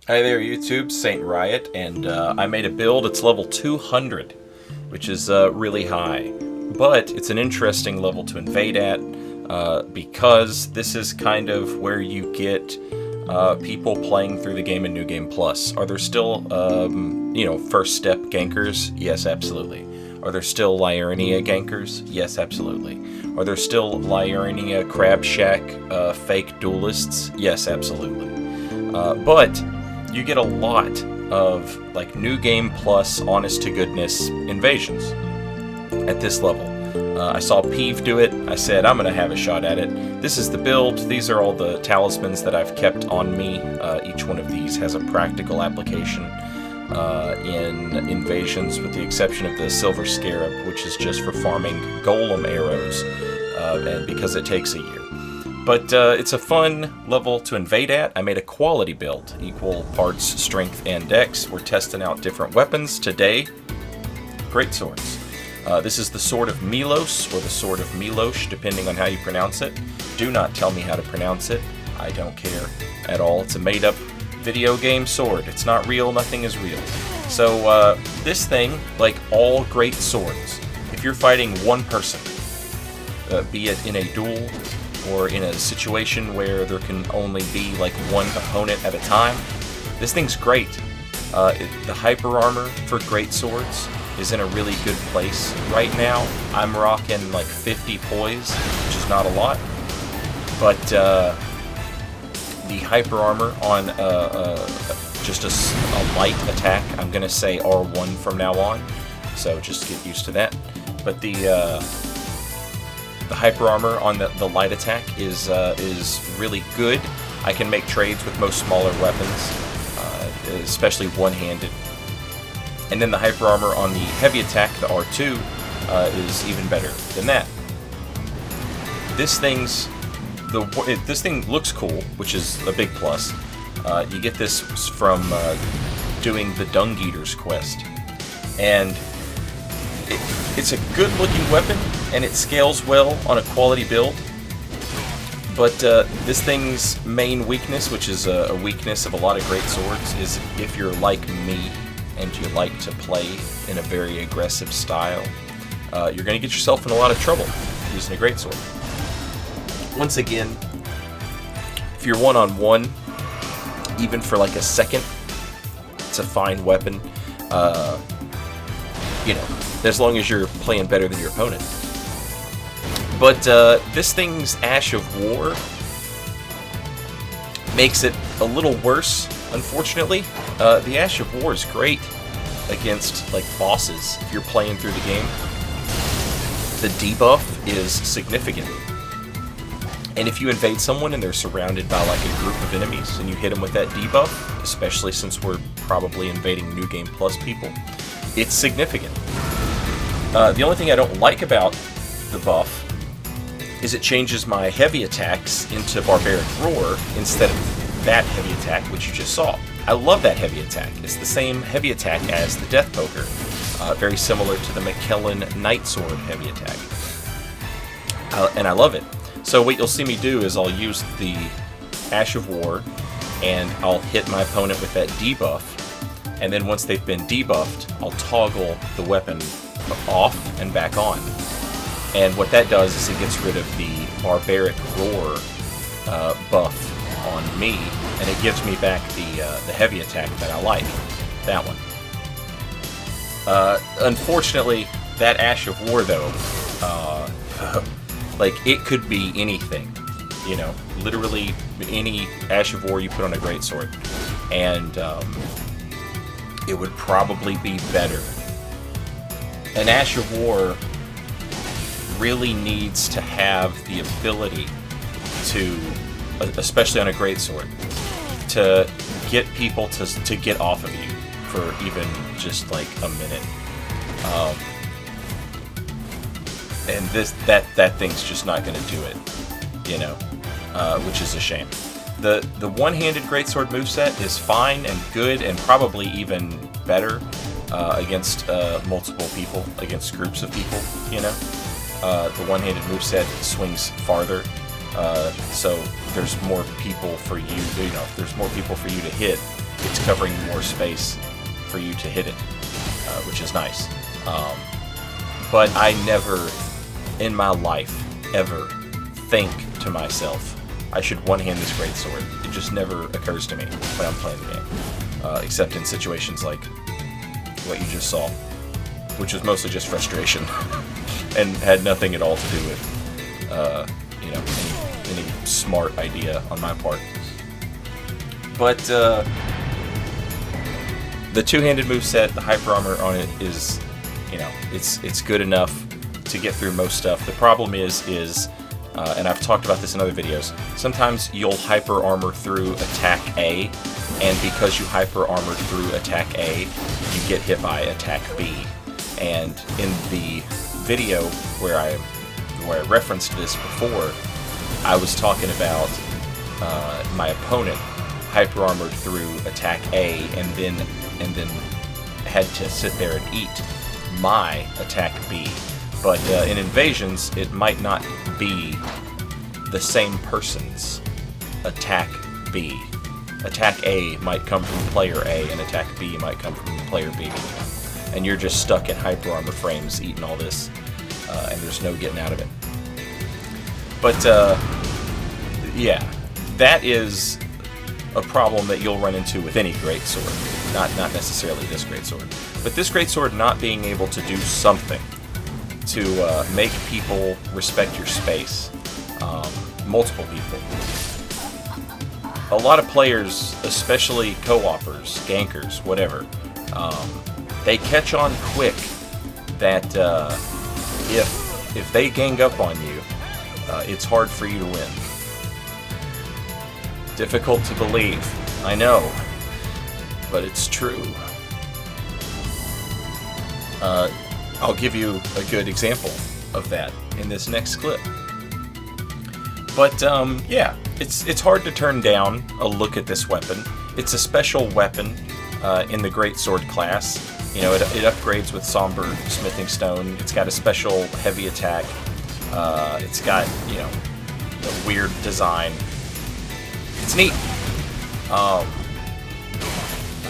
Hi there, YouTube. Saint Riot, and I made a build. It's level 200, which is really high, but it's an interesting level to invade at because this is kind of where you get people playing through the game in New Game Plus. Are there still, first step gankers? Yes, absolutely. Are there still Liurnia gankers? Yes, absolutely. Are there still Liurnia Crab Shack fake duelists? Yes, absolutely. But you get a lot of like New Game Plus honest to goodness invasions at this level. I saw Peeve do it. I said I'm gonna have a shot at it. This is the build. These are all the talismans that I've kept on me. Each one of these has a practical application in invasions, with the exception of the Silver Scarab, which is just for farming golem arrows, and because it takes a year. But it's a fun level to invade at. I made a quality build, equal parts strength and dex. We're testing out different weapons today. Greatswords. This is the Sword of Milos, or the Sword of Milos, depending on how you pronounce it. Do not tell me how to pronounce it. I don't care at all. It's a made-up video game sword. It's not real. Nothing is real. So this thing, like all great swords, if you're fighting one person, be it in a duel or in a situation where there can only be like one opponent at a time, this thing's great. The hyper armor for great swords is in a really good place right now. I'm rocking like 50 poise, which is not a lot, but the hyper armor on just a light attack, I'm gonna say R1 from now on, so just get used to that. But the hyper armor on the light attack is really good. I can make trades with most smaller weapons, especially one-handed. And then the hyper armor on the heavy attack, the R2, is even better than that. This thing looks cool, which is a big plus. You get this from doing the Dung Eater's quest, and it's a good-looking weapon, and it scales well on a quality build. But this thing's main weakness, which is a weakness of a lot of great swords, is if you're like me and you like to play in a very aggressive style, you're going to get yourself in a lot of trouble using a greatsword. Once again, if you're one-on-one, even for like a second, it's a fine weapon. As long as you're playing better than your opponent. But this thing's Ash of War makes it a little worse, unfortunately. The Ash of War is great against like bosses if you're playing through the game. The debuff is significant. And if you invade someone and they're surrounded by like a group of enemies and you hit them with that debuff, especially since we're probably invading New Game Plus people, it's significant. The only thing I don't like about the buff is it changes my heavy attacks into Barbaric Roar instead of that heavy attack, which you just saw. I love that heavy attack. It's the same heavy attack as the Death Poker, very similar to the McKellen Nightsword heavy attack. And I love it. So what you'll see me do is I'll use the Ash of War, and I'll hit my opponent with that debuff, and then once they've been debuffed, I'll toggle the weapon off and back on. And what that does is it gets rid of the Barbaric Roar buff on me, and it gives me back the heavy attack that I like, that one. Unfortunately, that Ash of War though, like it could be anything, literally any Ash of War you put on a greatsword, and it would probably be better. An Ash of War really needs to have the ability to, especially on a greatsword, to get people to get off of you for even just like a minute. And that thing's just not going to do it, which is a shame. The one-handed greatsword moveset is fine and good, and probably even better against multiple people, against groups of people. The one-handed moveset swings farther, so there's more people for you. If there's more people for you to hit, it's covering more space for you to hit it, which is nice. But I never, in my life, ever think to myself, I should one-hand this Greatsword. It just never occurs to me when I'm playing the game, except in situations like what you just saw, which was mostly just frustration and had nothing at all to do with, you know, any smart idea on my part. But the two-handed moveset, the hyper armor on it is, you know, it's good enough to get through most stuff. The problem is and I've talked about this in other videos, sometimes you'll hyper armor through attack A, and because you hyper armor through attack A, you get hit by attack B. And in the video where I referenced this before, I was talking about my opponent hyper armored through attack A and then had to sit there and eat my attack B. But in invasions, it might not be the same person's attack B. Attack A might come from player A, and attack B might come from player B. And you're just stuck in hyper armor frames eating all this, and there's no getting out of it. But yeah, that is a problem that you'll run into with any Greatsword. Not necessarily this Greatsword. But this Greatsword not being able to do something to make people respect your space. Multiple people. A lot of players, especially co-opers, gankers, whatever, they catch on quick that if they gang up on you, it's hard for you to win. Difficult to believe, I know, but it's true. I'll give you a good example of that in this next clip. But yeah, it's hard to turn down a look at this weapon. It's a special weapon in the Greatsword class. You know, it upgrades with Somber Smithing Stone. It's got a special heavy attack. It's got, you know, a weird design. It's neat.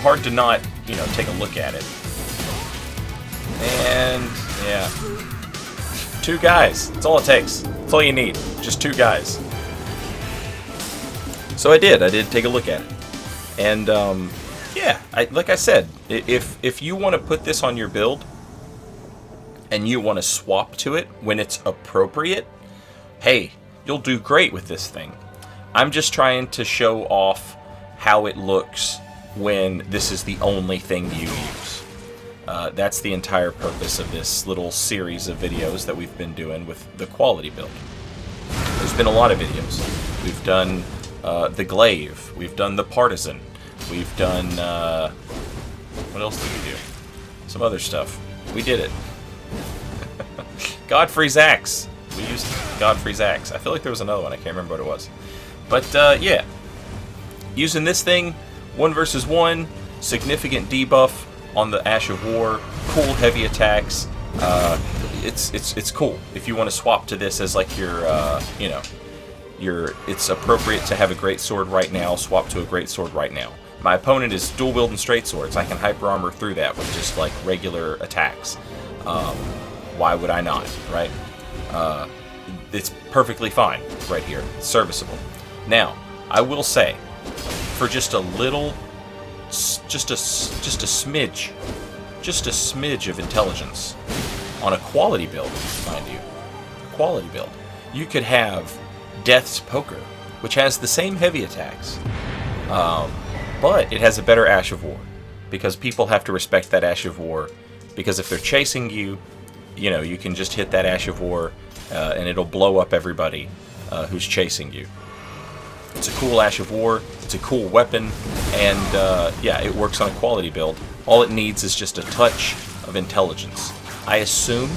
Hard to not, you know, take a look at it. And yeah, 2 guys. That's all it takes. That's all you need. Just 2 guys. So I did take a look at it. And yeah, like I said, if you want to put this on your build and you want to swap to it when it's appropriate, hey, you'll do great with this thing. I'm just trying to show off how it looks when this is the only thing you use. That's the entire purpose of this little series of videos that we've been doing with the quality build. There's been a lot of videos. We've done the Glaive, we've done the Partisan, we've done, what else did we do? Some other stuff. We did it. Godfrey's Axe. We used Godfrey's Axe. I feel like there was another one, I can't remember what it was. But yeah, using this thing, 1 versus 1, significant debuff on the Ash of War, cool heavy attacks. It's cool. If you want to swap to this as like your, you know, it's appropriate to have a Greatsword right now, swap to a Greatsword right now. My opponent is dual wielding straight swords. I can hyper armor through that with just like regular attacks. Why would I not, right? It's perfectly fine right here. It's serviceable. Now, I will say, for just a little, just a smidge of intelligence on a quality build, mind you, quality build, you could have Death's Poker, which has the same heavy attacks, but it has a better Ash of War, because people have to respect that Ash of War, because if they're chasing you, you know, you can just hit that Ash of War, and it'll blow up everybody who's chasing you. It's a cool Ash of War, it's a cool weapon, and yeah, it works on a quality build. All it needs is just a touch of intelligence. I assume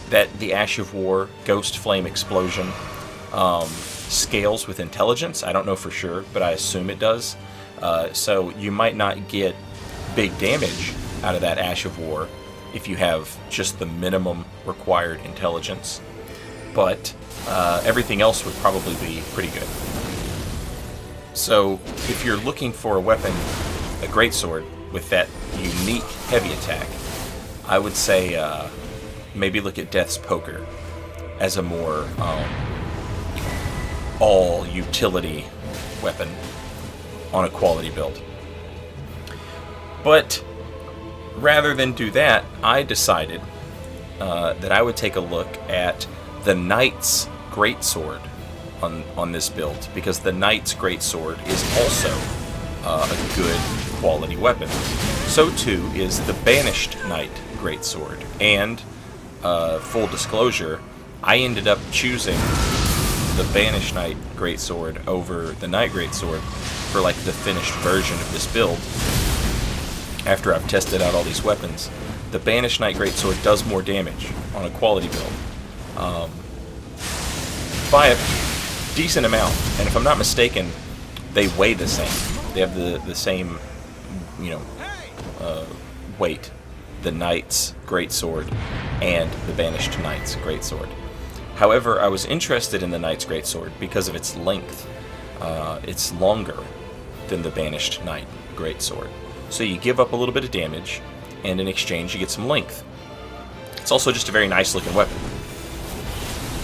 that the Ash of War Ghost Flame Explosion scales with intelligence. I don't know for sure, but I assume it does. So you might not get big damage out of that Ash of War if you have just the minimum required intelligence, but everything else would probably be pretty good. So if you're looking for a weapon, a greatsword with that unique heavy attack, I would say maybe look at Death's Poker as a more all utility weapon on a quality build. But rather than do that, I decided that I would take a look at the Knight's Greatsword on this build, because the Knight's Greatsword is also a good quality weapon. So too is the Banished Knight Greatsword. And full disclosure, I ended up choosing the Banished Knight Greatsword over the Knight Greatsword for like the finished version of this build. After I've tested out all these weapons, the Banished Knight Greatsword does more damage on a quality build by a decent amount. And if I'm not mistaken, they weigh the same. They have the same, you know, weight. The Knight's Greatsword and the Banished Knight's Greatsword. However, I was interested in the Knight's Greatsword because of its length. It's longer than the Banished Knight Greatsword. So you give up a little bit of damage, and in exchange you get some length. It's also just a very nice looking weapon.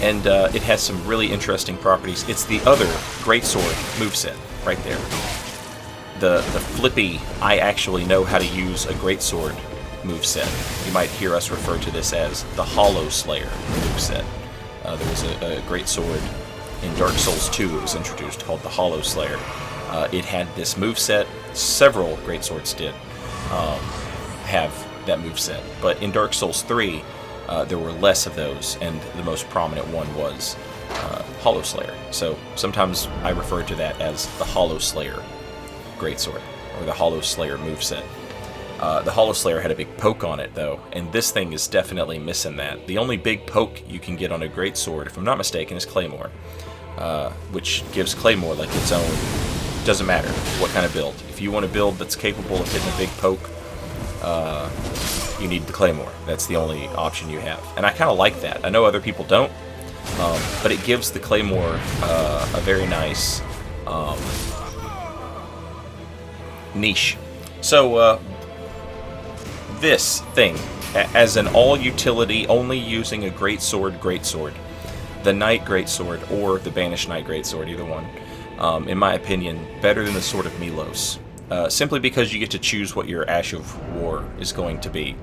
And it has some really interesting properties. It's the other Greatsword moveset right there. The flippy, I actually know how to use a Greatsword moveset. You might hear us refer to this as the Hollow Slayer moveset. There was a Greatsword in Dark Souls 2 it was introduced called the Hollow Slayer. It had this moveset. Several Greatswords did have that moveset. But in Dark Souls 3, there were less of those, and the most prominent one was Hollow Slayer. So sometimes I refer to that as the Hollow Slayer Greatsword, or the Hollow Slayer moveset. The Hollow Slayer had a big poke on it, though, and this thing is definitely missing that. The only big poke you can get on a Greatsword, if I'm not mistaken, is Claymore, which gives Claymore like its own. Doesn't matter what kind of build. If you want a build that's capable of hitting a big poke, you need the Claymore. That's the only option you have. And I kind of like that. I know other people don't, but it gives the Claymore a very nice niche. So this thing, as an all-utility, only using a Greatsword, the Knight Greatsword or the Banished Knight Greatsword, either one, in my opinion, better than the Sword of Milos. Simply because you get to choose what your Ash of War is going to be.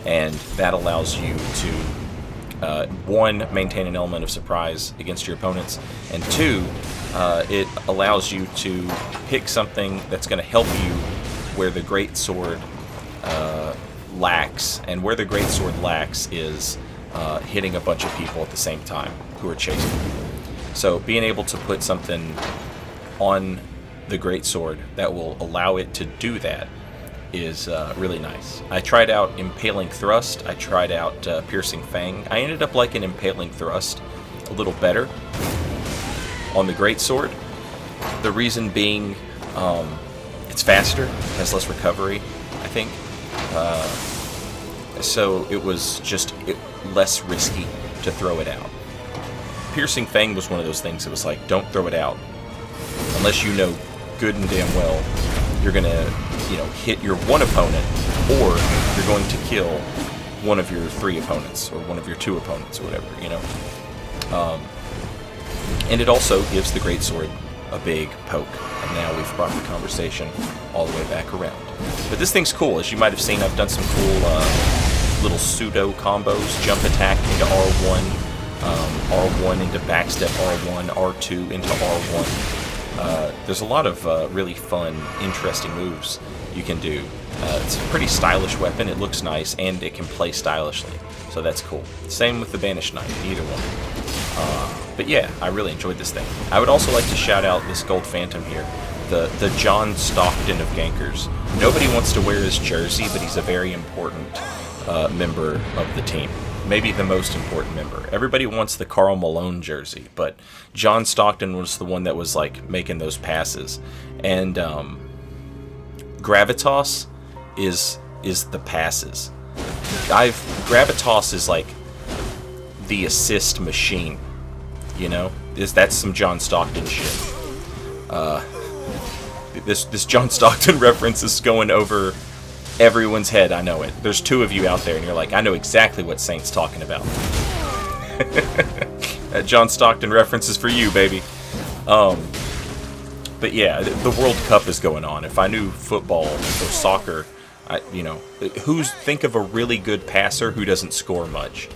And that allows you to, one, maintain an element of surprise against your opponents, and two, it allows you to pick something that's going to help you where the Greatsword lacks. And where the Greatsword lacks is hitting a bunch of people at the same time who are chasing you. So being able to put something on the Greatsword that will allow it to do that is really nice. I tried out Impaling Thrust, I tried out Piercing Fang. I ended up liking Impaling Thrust a little better on the Greatsword. The reason being, it's faster, has less recovery, I think. So it was just less risky to throw it out. Piercing Fang was one of those things that was like, don't throw it out. Unless you know good and damn well you're going to, hit your one opponent, or you're going to kill one of your 3 opponents, or one of your 2 opponents, or whatever, And it also gives the Greatsword a big poke. And now we've brought the conversation all the way back around. But this thing's cool. As you might have seen, I've done some cool little pseudo combos. Jump attack into R1, R1 into backstep R1, R2 into R1. There's a lot of really fun, interesting moves you can do. It's a pretty stylish weapon. It looks nice, and it can play stylishly. So that's cool. Same with the Banished Knight, either one. But yeah, I really enjoyed this thing. I would also like to shout out this Gold Phantom here, the John Stockton of Gankers. Nobody wants to wear his jersey, but he's a very important member of the team. Maybe the most important member. Everybody wants the Karl Malone jersey, but John Stockton was the one that was like making those passes. And Gravitas is the passes. Gravitas is like the assist machine. That's some John Stockton shit. This John Stockton reference is going over everyone's head. I know it. There's two of you out there, and you're like, I know exactly what Saint's talking about. That John Stockton reference is for you, baby. But yeah, the World Cup is going on. If I knew football or soccer, think of a really good passer who doesn't score much.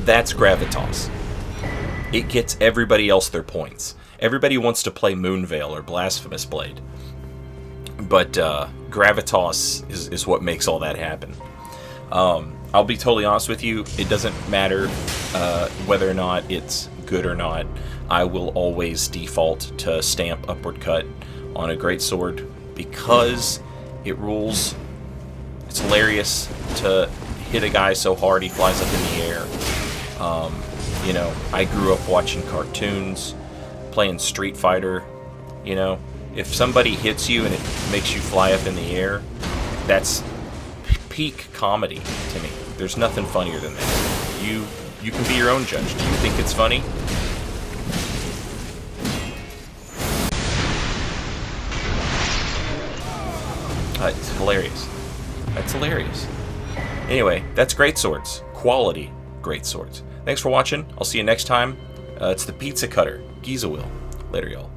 That's gravitas. It gets everybody else their points. Everybody wants to play Moonveil or Blasphemous Blade. But gravitas is what makes all that happen. I'll be totally honest with you, it doesn't matter whether or not it's good or not. I will always default to stamp upward cut on a Greatsword because it rules. It's hilarious to hit a guy so hard he flies up in the air. I grew up watching cartoons, playing Street Fighter. If somebody hits you and it makes you fly up in the air, that's peak comedy to me. There's nothing funnier than that. You can be your own judge. Do you think it's funny? It's hilarious. That's hilarious. Anyway, that's Greatswords. Quality Greatswords. Thanks for watching. I'll see you next time. It's the Pizza Cutter. Giza will. Later, y'all.